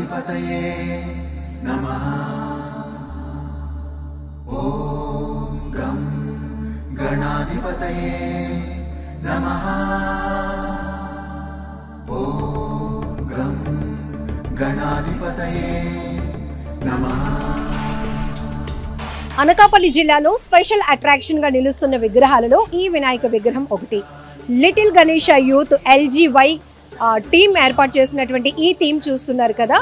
गणाधिपतये नमः। ॐ गं गणाधिपतये नमः। ॐ गं गणाधिपतये नमः। అనకాపల్లి జిల్లాలో స్పెషల్ అట్రాక్షన్ గా నిలుస్తున్న విగ్రహాలలో ఈ వినాయక విగ్రహం ఒకటి. Little Ganesha youth LGY team ఏర్పాటు చేసినటువంటి ఈ థీమ్ చూస్తున్నారు కదా.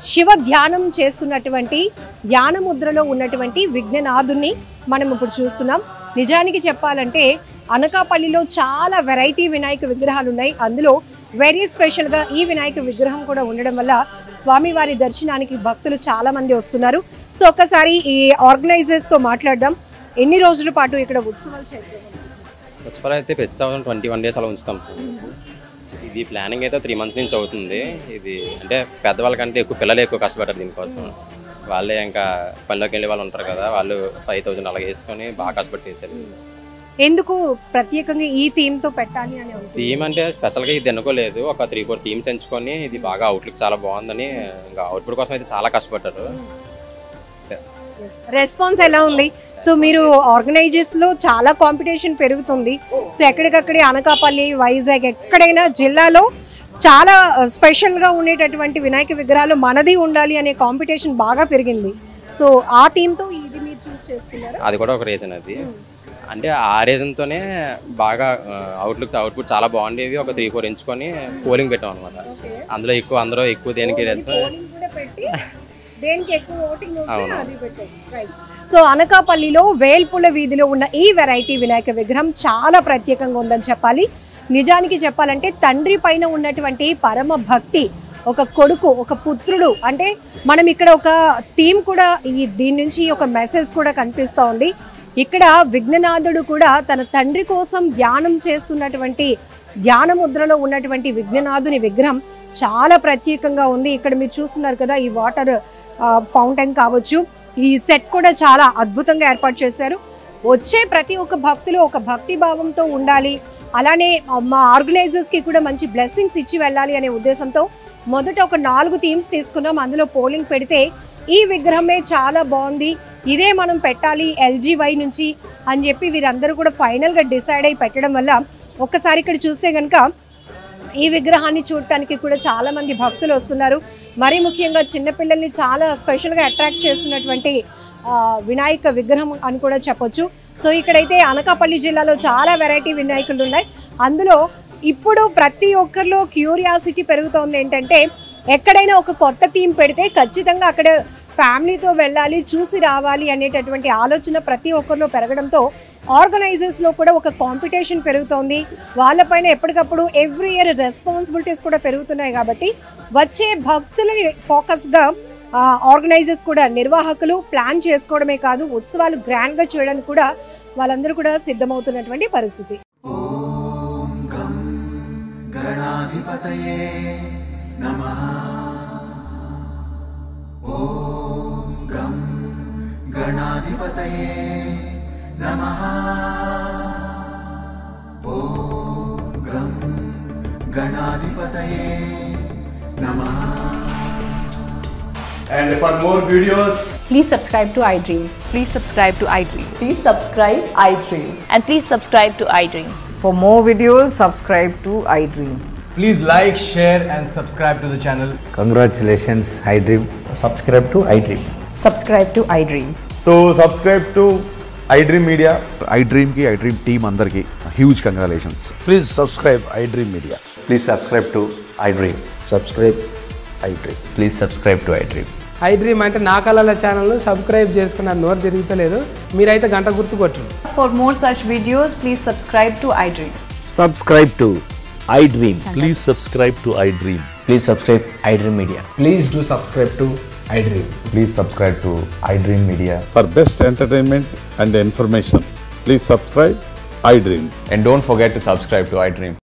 శివ ధ్యానం చేస్తున్నటువంటి ధ్యాన ముద్రలో ఉన్నటువంటి విఘ్ననాథుని మనం ఇప్పుడు చూస్తున్నాం. నిజానికి చెప్పాలంటే అనకాపల్లిలో చాలా వెరైటీ వినాయక విగ్రహాలు ఉన్నాయి. అందులో వెరీ స్పెషల్గా ఈ వినాయక విగ్రహం కూడా ఉండడం వల్ల స్వామివారి దర్శనానికి భక్తులు చాలా మంది వస్తున్నారు. సో ఒక్కసారి ఈ ఆర్గనైజర్స్తో మాట్లాడదాం. ఎన్ని రోజుల పాటు ఇక్కడ ఉత్సవాలు చేస్తారు? ఉత్సవాలు అయితే ప్రతి సంవత్సరం 21 days అలా ఉంచుతాం. ఇది ప్లానింగ్ అయితే 3 months నుంచి అవుతుంది. ఇది అంటే పెద్దవాళ్ళకంటే ఎక్కువ పిల్లలు ఎక్కువ కష్టపడ్డారు దీనికోసం. వాళ్ళే ఇంకా పనిలోకి వెళ్ళే వాళ్ళు ఉంటారు కదా, వాళ్ళు 5,000 అలా వేసుకొని బాగా కష్టపడి చేశారు. ఎందుకు ప్రత్యేకంగా ఈ థీమ్ తో పెట్టాలి అని? థీమ్ అంటే స్పెషల్గా ఇది ఎన్నుకోలేదు. ఒక 3-4 థీమ్స్ ఎంచుకొని ఇది బాగా అవుట్లుక్ చాలా బాగుందని ఇంకా అవుట్పుట్ కోసం అయితే చాలా కష్టపడ్డారు. రెస్పాన్స్ ఎలా ఉంది? సో మీరు ఆర్గనైజర్స్ లో చాలా కాంపిటీషన్ పెరుగుతుంది. సో ఎక్కడికక్కడే అనకాపల్లి, వైజాగ్ ఎక్కడైనా జిల్లాలో చాలా స్పెషల్ గా ఉండేటటువంటి వినాయక విగ్రహాలు మనది ఉండాలి అనే కాంపిటీషన్ బాగా పెరిగింది. సో ఆ థీమ్ తో ఇది మీరు చూస్ చేసుకున్నారా? అది కూడా ఒక రీజన్. అది అంటే ఆ రీజన్తోనే బాగా అవుట్పుట్ చాలా బాగుండేవి. ఒక 3-4 ఎంచుకొని పోలింగ్ పెట్టాం అనమాట. అందులో అందరూ ఎక్కువ దేనికి సో అనకాపల్లిలో వేల్పుల వీధిలో ఉన్న ఈ వెరైటీ వినాయక విగ్రహం చాలా ప్రత్యేకంగా ఉందని చెప్పాలి. నిజానికి చెప్పాలంటే తండ్రి పైన ఉన్నటువంటి పరమ భక్తి, ఒక కొడుకు, ఒక పుత్రుడు, అంటే మనం ఇక్కడ ఒక థీమ్ కూడా దీని నుంచి ఒక మెసేజ్ కూడా కనిపిస్తూ ఉంది. ఇక్కడ విఘ్ననాథుడు కూడా తన తండ్రి కోసం ధ్యానం చేస్తున్నటువంటి ధ్యాన ముద్రలో ఉన్నటువంటి విఘ్ననాథుని విగ్రహం చాలా ప్రత్యేకంగా ఉంది. ఇక్కడ మీరు చూస్తున్నారు కదా, ఈ వాటర్ ఫౌంటైన్ కావచ్చు, ఈ సెట్ కూడా చాలా అద్భుతంగా ఏర్పాటు చేశారు. వచ్చే ప్రతి ఒక్క భక్తులు ఒక భక్తి భావంతో ఉండాలి, అలానే మా ఆర్గనైజర్స్కి కూడా మంచి బ్లెస్సింగ్స్ ఇచ్చి వెళ్ళాలి అనే ఉద్దేశంతో మొదట ఒక 4 థీమ్స్ తీసుకున్నాం. అందులో పోలింగ్ పెడితే ఈ విగ్రహమే చాలా బాగుంది, ఇదే మనం పెట్టాలి LGY నుంచి అని చెప్పి వీరందరూ కూడా ఫైనల్గా డిసైడ్ అయి పెట్టడం వల్ల ఒక్కసారి ఇక్కడ చూస్తే కనుక ఈ విగ్రహాన్ని చూడటానికి కూడా చాలా మంది భక్తులు వస్తున్నారు. మరీ ముఖ్యంగా చిన్నపిల్లల్ని చాలా స్పెషల్గా అట్రాక్ట్ చేస్తున్నటువంటి వినాయక విగ్రహం అని కూడా చెప్పొచ్చు. సో ఇక్కడైతే అనకాపల్లి జిల్లాలో చాలా వెరైటీ వినాయకులు ఉన్నాయి. అందులో ఇప్పుడు ప్రతి ఒక్కరిలో క్యూరియాసిటీ పెరుగుతోంది. ఏంటంటే ఎక్కడైనా ఒక కొత్త థీమ్ పెడితే ఖచ్చితంగా అక్కడ ఫ్యామిలీతో వెళ్ళాలి, చూసి రావాలి అనేటటువంటి ఆలోచన ప్రతి ఒక్కరిలో పెరగడంతో ఆర్గనైజర్స్లో కూడా ఒక కాంపిటీషన్ పెరుగుతోంది. వాళ్ళపైన ఎప్పటికప్పుడు ఎవ్రీ ఇయర్ రెస్పాన్సిబిలిటీస్ కూడా పెరుగుతున్నాయి. కాబట్టి వచ్చే భక్తులని ఫోకస్గా ఆర్గనైజర్స్ కూడా, నిర్వాహకులు ప్లాన్ చేసుకోవడమే కాదు, ఉత్సవాలు గ్రాండ్గా చేయడానికి కూడా వాళ్ళందరూ కూడా సిద్ధమవుతున్నటువంటి పరిస్థితి. ఓం గం గణాధిపతయే నమః. ఓం గం గణాధిపతయే నమః. ఓం గం గణాధిపతయే నమః. And for more videos, please subscribe to iDream. Please subscribe to iDream. Please subscribe iDream. And please subscribe to iDream. For more videos, subscribe to iDream. please like, share and subscribe to the channel. Congratulations, iDream. Subscribe to iDream. Subscribe to iDream. So subscribe to iDream Media. iDream ki iDream team andarki huge congratulations. Please subscribe iDream Media. Please subscribe to iDream. Subscribe iDream. Please subscribe to iDream. iDream అంటే నా కళల channel subscribe చేసుకున్న నోరు తిరుగుతలేదు, మీరైతే గంట గుర్తు కొట్టండి. For more such videos, please subscribe to iDream. Subscribe to iDream. Please subscribe to iDream. Please subscribe iDream Media. Please do subscribe to iDream. Please subscribe to iDream Media. For best entertainment and information, please subscribe iDream. And don't forget to subscribe to iDream.